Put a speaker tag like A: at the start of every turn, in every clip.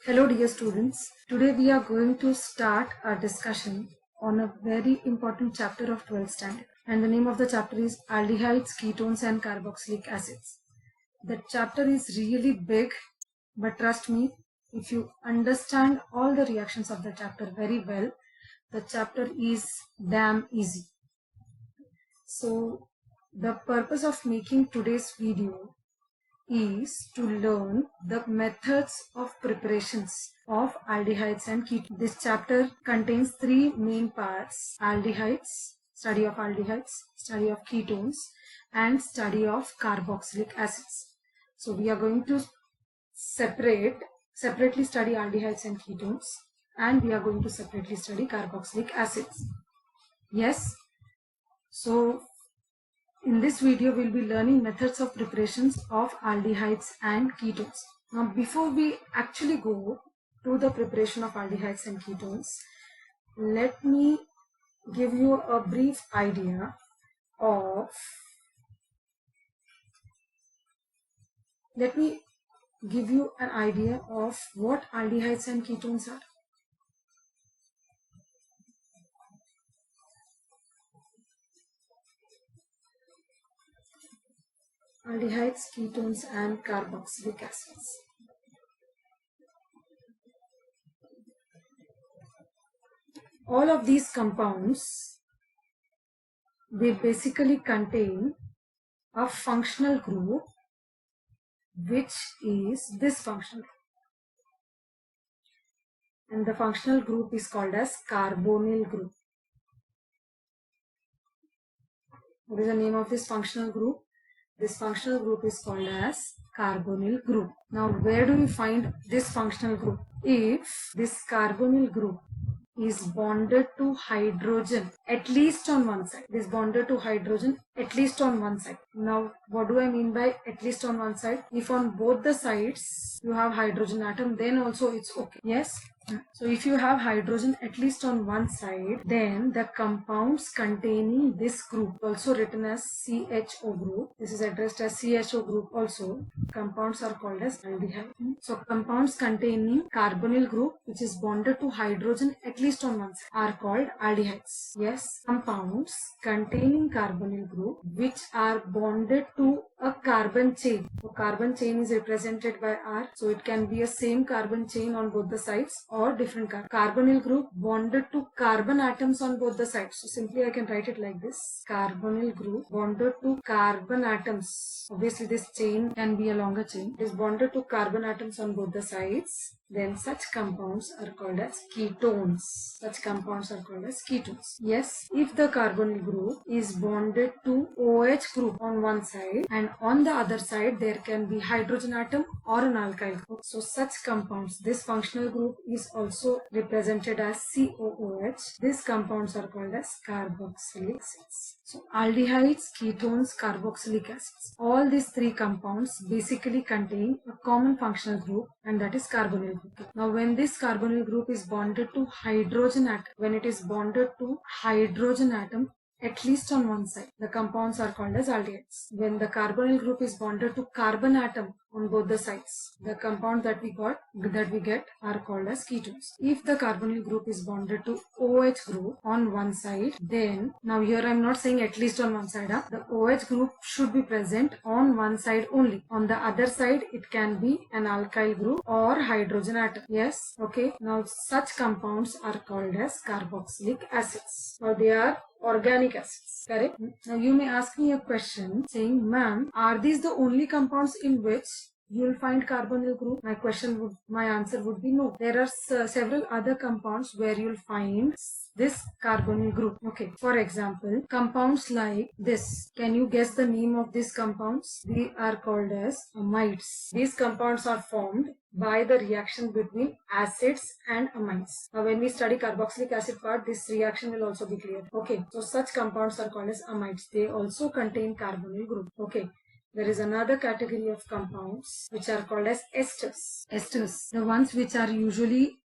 A: Hello dear students, today we are going to start our discussion on a very important chapter of 12th standard, and the name of the chapter is Aldehydes, Ketones and Carboxylic Acids. The chapter is really big, but trust me, if you understand all the reactions of the chapter very well, the chapter is damn easy. So the purpose of making today's video is to learn the methods of preparations of aldehydes and ketones. This chapter contains three main parts: aldehydes, study of aldehydes, study of ketones, and study of carboxylic acids. So we are going to separately study aldehydes and ketones, and we are going to separately study carboxylic acids. Yes, so in this video, we'll be learning methods of preparations of aldehydes and ketones. Now, before we actually go to the preparation of aldehydes and ketones, let me give you a brief idea of what aldehydes and ketones are. Aldehydes, ketones and carboxylic acids. All of these compounds, they basically contain a functional group which is this functional group. And the functional group is called as carbonyl group. What is the name of this functional group? This functional group is called as carbonyl group. Now, where do we find this functional group? If this carbonyl group is bonded to hydrogen at least on one side. It is bonded to hydrogen at least on one side. Now, what do I mean by at least on one side? If on both the sides you have hydrogen atom, then also it's okay. Yes? So if you have hydrogen at least on one side, then the compounds containing this group, also written as CHO group, this is addressed as CHO group also, compounds are called as aldehyde. So compounds containing carbonyl group which is bonded to hydrogen at least on one side are called aldehydes. Yes, compounds containing carbonyl group which are bonded to a carbon chain. So carbon chain is represented by R. So it can be a same carbon chain on both the sides or different carbonyl group bonded to carbon atoms on both the sides. So simply I can write it like this: carbonyl group bonded to carbon atoms. Obviously this chain can be a longer chain. It is bonded to carbon atoms on both the sides. Then such compounds are called as ketones. Such compounds are called as ketones. Yes, if the carbonyl group is bonded to OH group on one side and on the other side there can be hydrogen atom or an alkyl group. So such compounds, this functional group is also represented as COOH. These compounds are called as carboxylic acids. So aldehydes, ketones, carboxylic acids. All these three compounds basically contain a common functional group, and that is carbonyl group. Now when this carbonyl group is bonded to hydrogen atom, when it is bonded to hydrogen atom at least on one side, the compounds are called as aldehydes. When the carbonyl group is bonded to carbon atom on both the sides, the compound that we get are called as ketones. If the carbonyl group is bonded to OH group on one side, then now here I am not saying at least on one side. The OH group should be present on one side only. On the other side, it can be an alkyl group or hydrogen atom. Yes, okay. Now such compounds are called as carboxylic acids. Now they are organic acids, correct? Now you may ask me a question saying, ma'am, are these the only compounds in which you will find carbonyl group? My answer would be no. There are several other compounds where you will find this carbonyl group. Okay, for example, compounds like this. Can you guess the name of these compounds? They are called as amides. These compounds are formed by the reaction between acids and amines. Now when we study carboxylic acid part, this reaction will also be clear. Okay, so such compounds are called as amides. They also contain carbonyl group. Okay. There is another category of compounds which are called as esters. Esters, the ones which are usually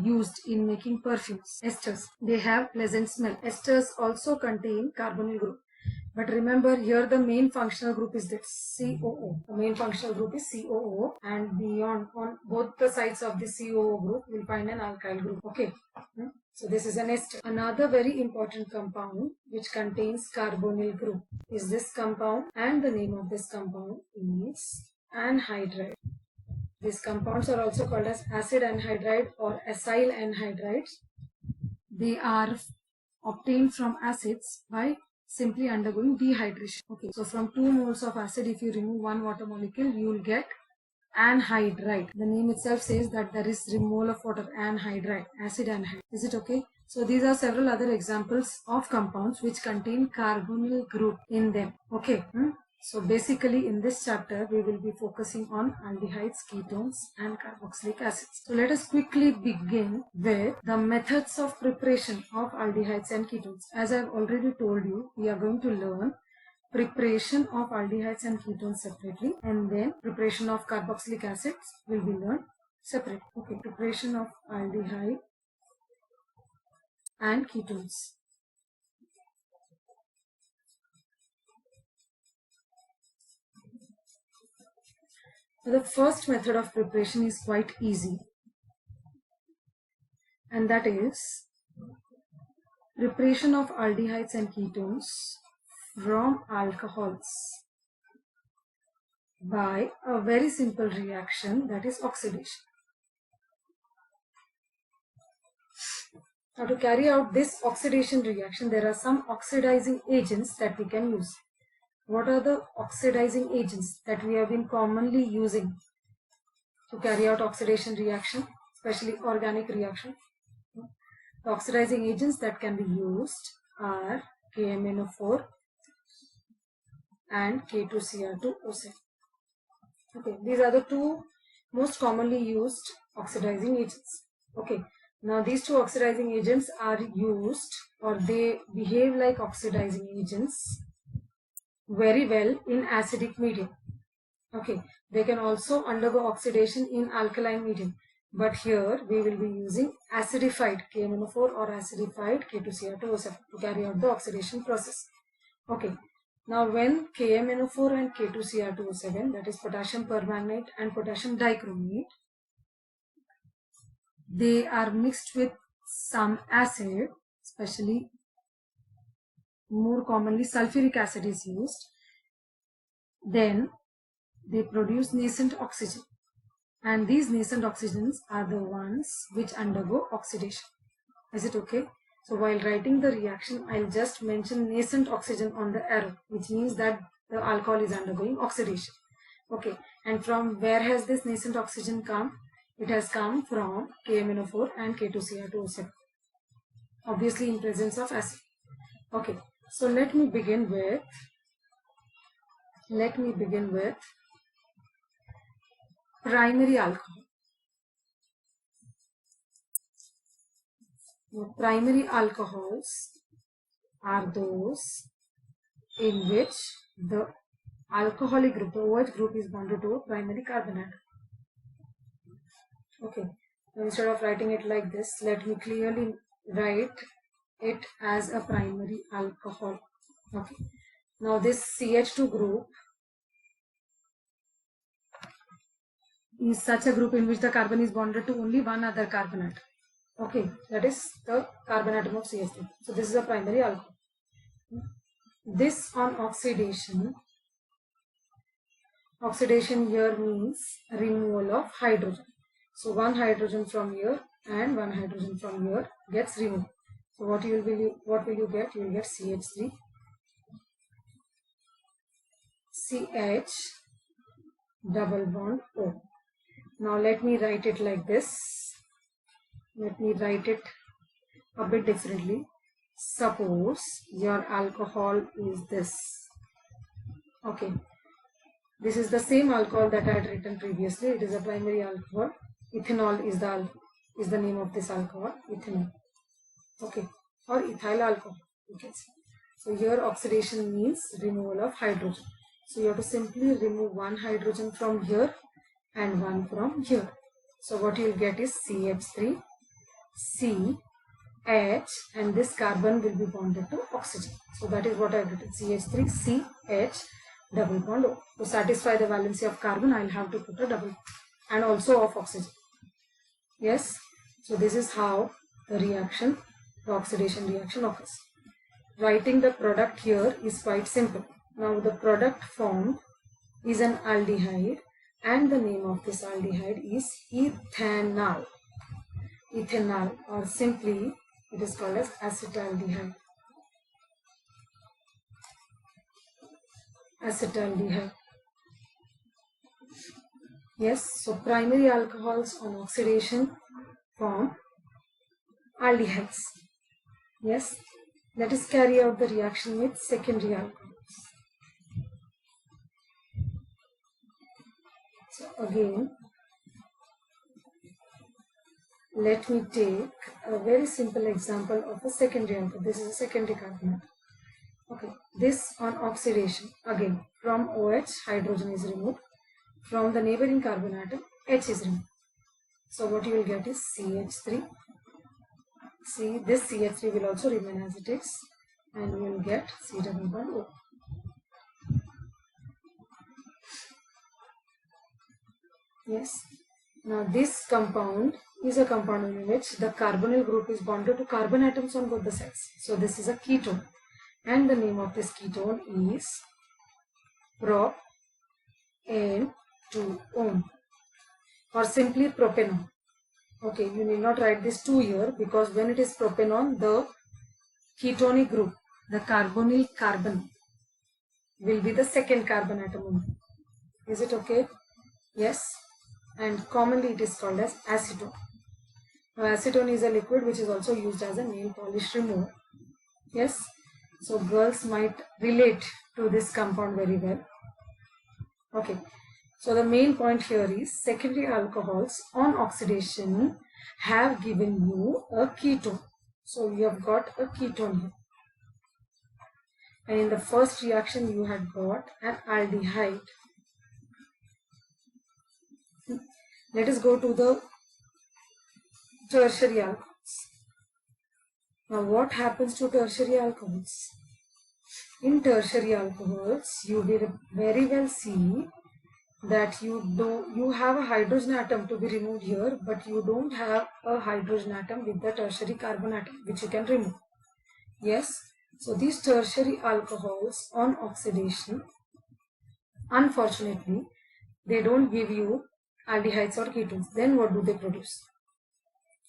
A: used in making perfumes. Esters, they have pleasant smell. Esters also contain carbonyl group. But remember here the main functional group is this COO. The main functional group is COO, and beyond on both the sides of the COO group we'll find an alkyl group. Okay. So this is an ester. Another very important compound which contains carbonyl group is this compound, and the name of this compound is anhydride. These compounds are also called as acid anhydride or acyl anhydrides. They are obtained from acids by simply undergoing dehydration. Okay, so from 2 moles of acid, if you remove 1 water molecule, you will get anhydride. The name itself says that there is removal of water, anhydride, acid anhydride. Is it okay? So these are several other examples of compounds which contain carbonyl group in them. Okay. So basically in this chapter we will be focusing on aldehydes, ketones and carboxylic acids. So let us quickly begin with the methods of preparation of aldehydes and ketones. As I have already told you, we are going to learn preparation of aldehydes and ketones separately, and then preparation of carboxylic acids will be learned separately. Okay, preparation of aldehyde and ketones. The first method of preparation is quite easy, and that is preparation of aldehydes and ketones from alcohols by a very simple reaction, that is oxidation. Now to carry out this oxidation reaction, there are some oxidizing agents that we can use. What are the oxidizing agents that we have been commonly using to carry out oxidation reaction, especially organic reaction? The oxidizing agents that can be used are KMnO4 and K2Cr2O7. Okay, these are the two most commonly used oxidizing agents. Okay, now these two oxidizing agents are used, or they behave like oxidizing agents very well in acidic medium. Okay, they can also undergo oxidation in alkaline medium, but here we will be using acidified KMnO4 or acidified K2Cr2O7 to carry out the oxidation process. Okay, now when KMnO4 and K2Cr2O7, that is potassium permanganate and potassium dichromate, they are mixed with some acid, especially more commonly sulfuric acid is used, then they produce nascent oxygen, and these nascent oxygens are the ones which undergo oxidation. Is it okay? So while writing the reaction, I'll just mention nascent oxygen on the arrow, which means that the alcohol is undergoing oxidation. Okay, and from where has this nascent oxygen come? It has come from KMnO4 and K2Cr2O7, obviously in presence of acid. Okay, so let me begin with primary alcohol. Now, primary alcohols are those in which the alcoholic group, the OH group, is bonded to a primary carbon atom. Okay, now instead of writing it like this, let me clearly write it as a primary alcohol. Okay, now this CH2 group is such a group in which the carbon is bonded to only one other carbon atom. Okay, that is the carbon atom of CH3. So this is a primary alcohol. This on oxidation here means removal of hydrogen. So one hydrogen from here and one hydrogen from here gets removed. So what will you get? You will get CH3, CH double bond O. Now let me write it like this. Let me write it a bit differently. Suppose your alcohol is this. Okay, this is the same alcohol that I had written previously. It is a primary alcohol. Ethanol is the name of this alcohol, ethanol. Okay, or ethyl alcohol, you can say. So here oxidation means removal of hydrogen. So you have to simply remove one hydrogen from here and one from here. So what you will get is CH3, C H, and this carbon will be bonded to oxygen. So that is what I have written, CH3CH double bond O. To satisfy the valency of carbon, I will have to put a double bond, and also of oxygen. Yes, so this is how the reaction, the oxidation reaction occurs. Writing the product here is quite simple. Now the product formed is an aldehyde, and the name of this aldehyde is ethanol. Ethanol, or simply it is called as acetaldehyde. Acetaldehyde. Yes, so primary alcohols on oxidation form aldehydes. Yes, let us carry out the reaction with secondary alcohols. So again, let me take a very simple example of a secondary alcohol. This is a secondary carbonate. Okay, this on oxidation, again from OH hydrogen is removed, from the neighboring carbon atom H is removed. So what you will get is CH3. See, this CH3 will also remain as it is, and you will get C double bond O. Yes. Now this compound is a compound in which the carbonyl group is bonded to carbon atoms on both the sides. So this is a ketone, and the name of this ketone is Prop-N-2-O, or simply propanone. Okay, you need not write this 2 here, because when it is propanone, the ketonic group, the carbonyl carbon, will be the second carbon atom only. Is it okay? Yes. And commonly it is called as acetone. Now acetone is a liquid which is also used as a nail polish remover. Yes. So girls might relate to this compound very well. Okay. So the main point here is secondary alcohols on oxidation have given you a ketone. So you have got a ketone here. And in the first reaction you had got an aldehyde. Let us go to the tertiary alcohols. Now what happens to tertiary alcohols? In tertiary alcohols, you will very well see that you have a hydrogen atom to be removed here, but you don't have a hydrogen atom with the tertiary carbon atom which you can remove. Yes, so these tertiary alcohols on oxidation, unfortunately, they don't give you aldehydes or ketones. Then what do they produce?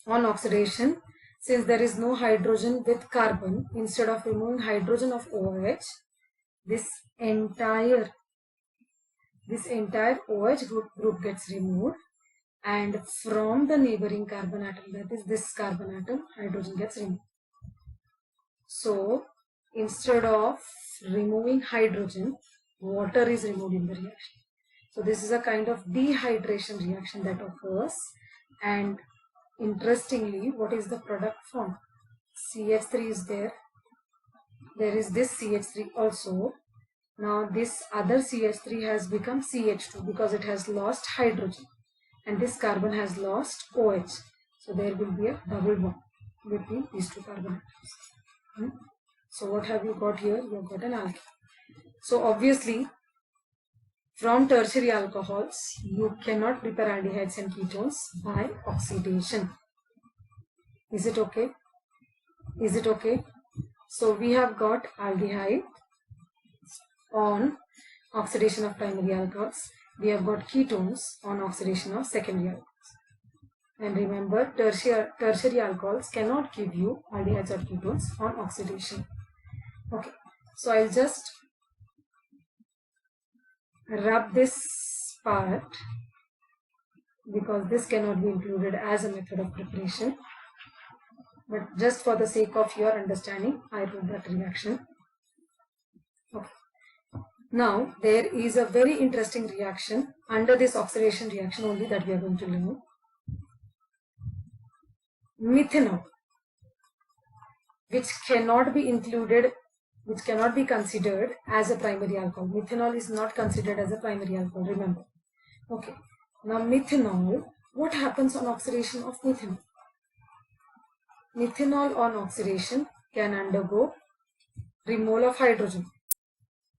A: On oxidation, since there is no hydrogen with carbon, instead of removing hydrogen of OH, this entire OH group gets removed, and from the neighboring carbon atom, that is this carbon atom, hydrogen gets removed. So instead of removing hydrogen, water is removed in the reaction. So this is a kind of dehydration reaction that occurs, and interestingly, what is the product formed? CH3 is there. There is this CH3 also. Now this other CH3 has become CH2 because it has lost hydrogen, and this carbon has lost OH. So there will be a double bond between these two carbon atoms. So what have you got here? You have got an alkene. So obviously, from tertiary alcohols, you cannot prepare aldehydes and ketones by oxidation. Is it okay? Is it okay? So we have got aldehyde on oxidation of primary alcohols. We have got ketones on oxidation of secondary alcohols. And remember, tertiary alcohols cannot give you aldehydes or ketones on oxidation. Okay, so I'll just rub this part because this cannot be included as a method of preparation. But just for the sake of your understanding, I wrote that reaction. Okay. Now, there is a very interesting reaction under this oxidation reaction only that we are going to learn. Methanol, which cannot be included, which cannot be considered as a primary alcohol. Methanol is not considered as a primary alcohol, remember. Okay. Now, methanol, what happens on oxidation of methanol? methanol on oxidation can undergo removal of hydrogen.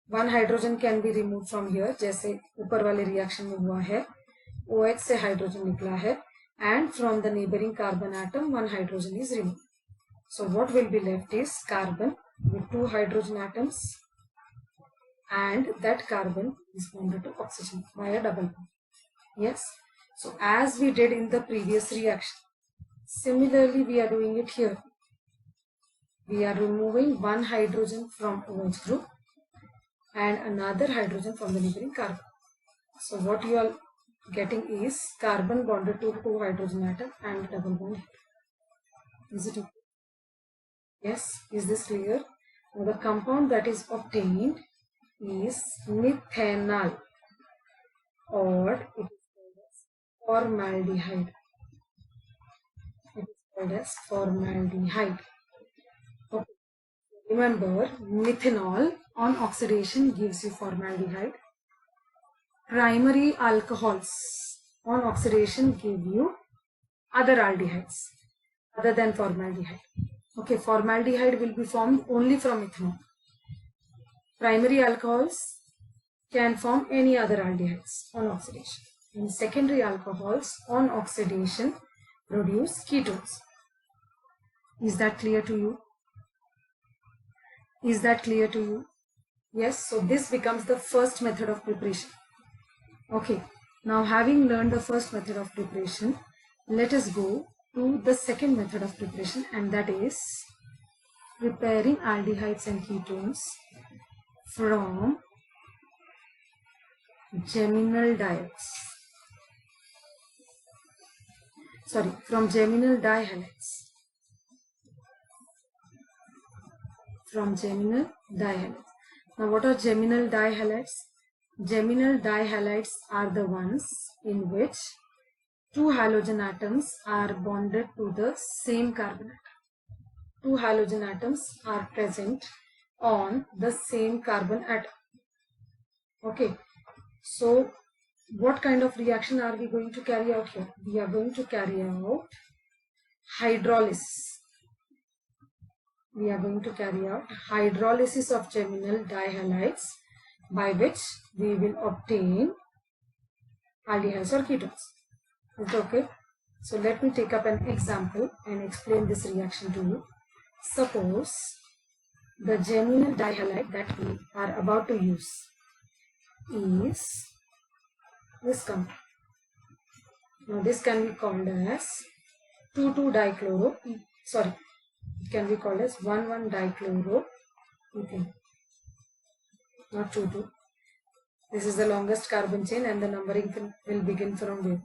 A: One hydrogen can be removed from here, जैसे ऊपर वाले reaction में हुआ है, OH से hydrogen निकला है, and from the neighboring carbon atom one hydrogen is removed. So what will be left is carbon with 2 hydrogen atoms, and that carbon is bonded to oxygen by a double bond. Yes. So as we did in the previous reaction, similarly we are doing it here. We are removing one hydrogen from OH group and another hydrogen from the neighboring carbon. So what you are getting is carbon bonded to 2 hydrogen atom and double bond here. Is it okay? Yes. Is this clear? Now the compound that is obtained is methanol, or it is called as formaldehyde. It is called as formaldehyde. Okay. Remember, methanol on oxidation gives you formaldehyde. Primary alcohols on oxidation give you other aldehydes other than formaldehyde. Okay, formaldehyde will be formed only from methanol. Primary alcohols can form any other aldehydes on oxidation. And secondary alcohols on oxidation produce ketones. Is that clear to you? Is that clear to you? Yes, so this becomes the first method of preparation. Okay, now having learned the first method of preparation, let us go to the second method of preparation, and that is preparing aldehydes and ketones from geminal diols. From geminal dihalides. From geminal dihalides. Now what are geminal dihalides? Geminal dihalides are the ones in which 2 halogen atoms are bonded to the same carbon atom. 2 halogen atoms are present on the same carbon atom. Okay, so what kind of reaction are we going to carry out here? We are going to carry out hydrolysis. We are going to carry out hydrolysis of geminal dihalides, by which we will obtain aldehydes or ketones. Is it okay? So let me take up an example and explain this reaction to you. Suppose the geminal dihalide that we are about to use is this compound. Now this can be called as 2,2-dichloro. It can be called as 1,1-dichloroethane. Not 2,2. This is the longest carbon chain and the numbering will begin from there.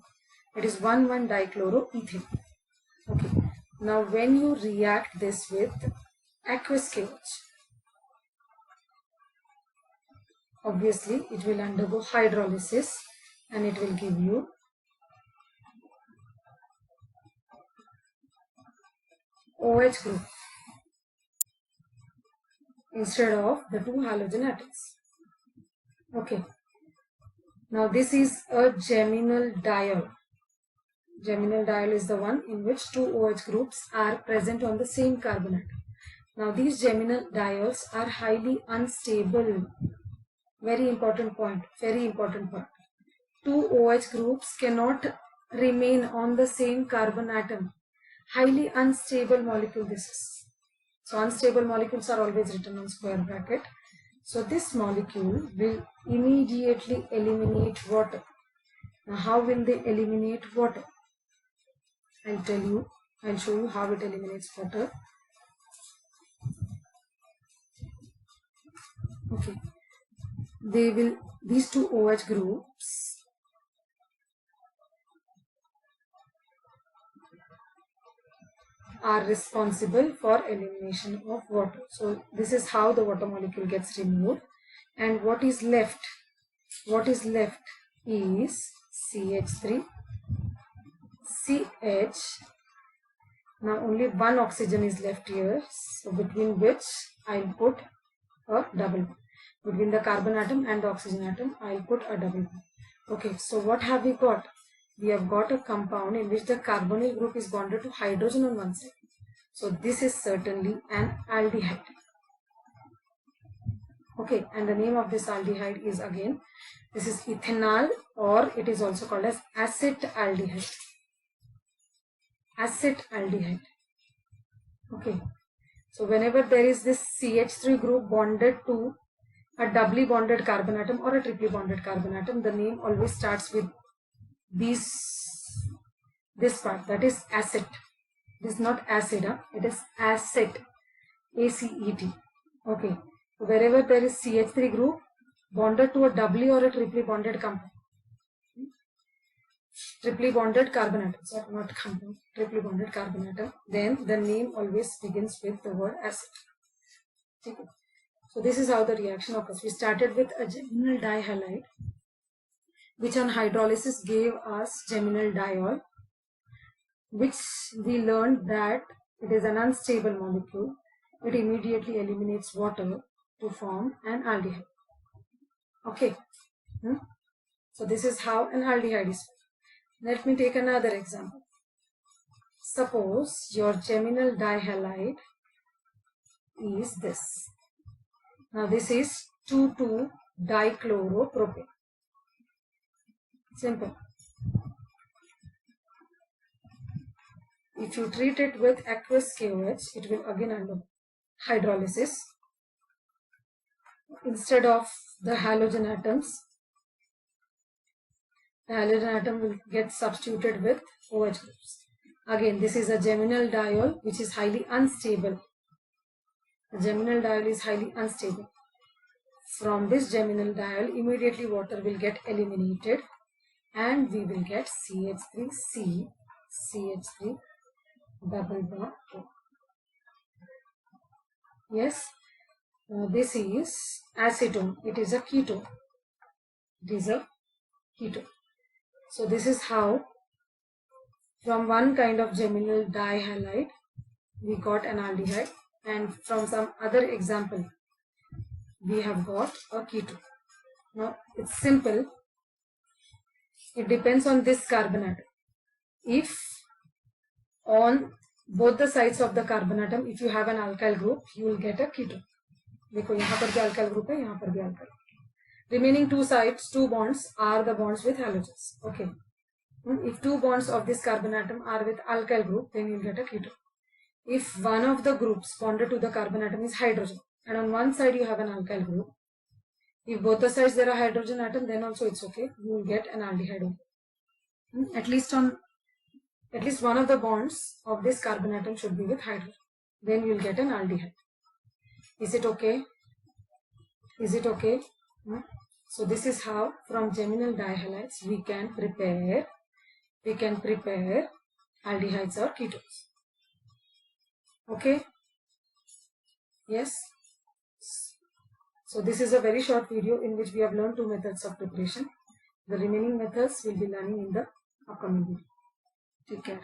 A: It is 1,1-dichloroethane. Okay. Now when you react this with aqueous KOH, obviously it will undergo hydrolysis and it will give you OH group instead of the 2 halogen atoms. Okay. Now this is a geminal diol. Geminal diol is the one in which 2 OH groups are present on the same carbon atom. Now these geminal diols are highly unstable. Very important point. 2 OH groups cannot remain on the same carbon atom. Highly unstable molecule this is. So unstable molecules are always written on square bracket. So this molecule will immediately eliminate water. Now how will they eliminate water? I'll show you how it eliminates water. Okay. These 2 OH groups are responsible for elimination of water. So this is how the water molecule gets removed. And what is left? What is left is CH3, CH. Now only one oxygen is left here. So between which I'll put a double bond. Between the carbon atom and the oxygen atom, I'll put a double bond. Okay, so what have we got? We have got a compound in which the carbonyl group is bonded to hydrogen on one side So this is certainly an aldehyde. Okay, and the name of this aldehyde is again, this is ethanol, or it is also called as acetaldehyde. Acetaldehyde. Okay, so whenever there is this CH3 group bonded to a doubly bonded carbon atom or a triply bonded carbon atom, the name always starts with this part, that is acet. It is not acid, it is acet, ACET. Okay, wherever there is CH3 group bonded to a doubly or a triply bonded compound, triply bonded carbon atom, sorry, not compound, triply bonded carbon atom, then the name always begins with the word acid. Okay. So this is how the reaction occurs. We started with a geminal dihalide, which on hydrolysis gave us geminal diol, which we learned that it is an unstable molecule. It immediately eliminates water to form an aldehyde. Okay. So this is how an aldehyde is formed. Let me take another example. Suppose your geminal dihalide is this. Now this is 2,2-dichloropropane. Simple. If you treat it with aqueous KOH, it will again undergo hydrolysis. Instead of the halogen atoms, the halogen atom will get substituted with OH groups. Again, this is a geminal diol which is highly unstable. The geminal diol is highly unstable. From this geminal diol, immediately water will get eliminated and we will get CH3C, CH3 double bond O. Yes, this is acetone. It is a ketone. It is a ketone. So this is how from one kind of geminal dihalide we got an aldehyde, and from some other example we have got a ketone. Now it's simple. It depends on this carbon atom. If on both the sides of the carbon atom, if you have an alkyl group, you will get a ketone. देखो यहाँ पर भी alkyl group है, यहाँ पर भी alkyl. Remaining two sides, two bonds are the bonds with halogens. Okay. If two bonds of this carbon atom are with alkyl group, then you will get a ketone. If one of the groups bonded to the carbon atom is hydrogen, and on one side you have an alkyl group, if both the sides there are hydrogen atom, then also it's okay. You will get an aldehyde. At least one of the bonds of this carbon atom should be with hydrogen. Then you will get an aldehyde. Is it okay? Is it okay? So this is how from geminal dihalides we can prepare aldehydes or ketones. Okay? Yes? So this is a very short video in which we have learned two methods of preparation. The remaining methods we'll be learning in the upcoming video. Take care.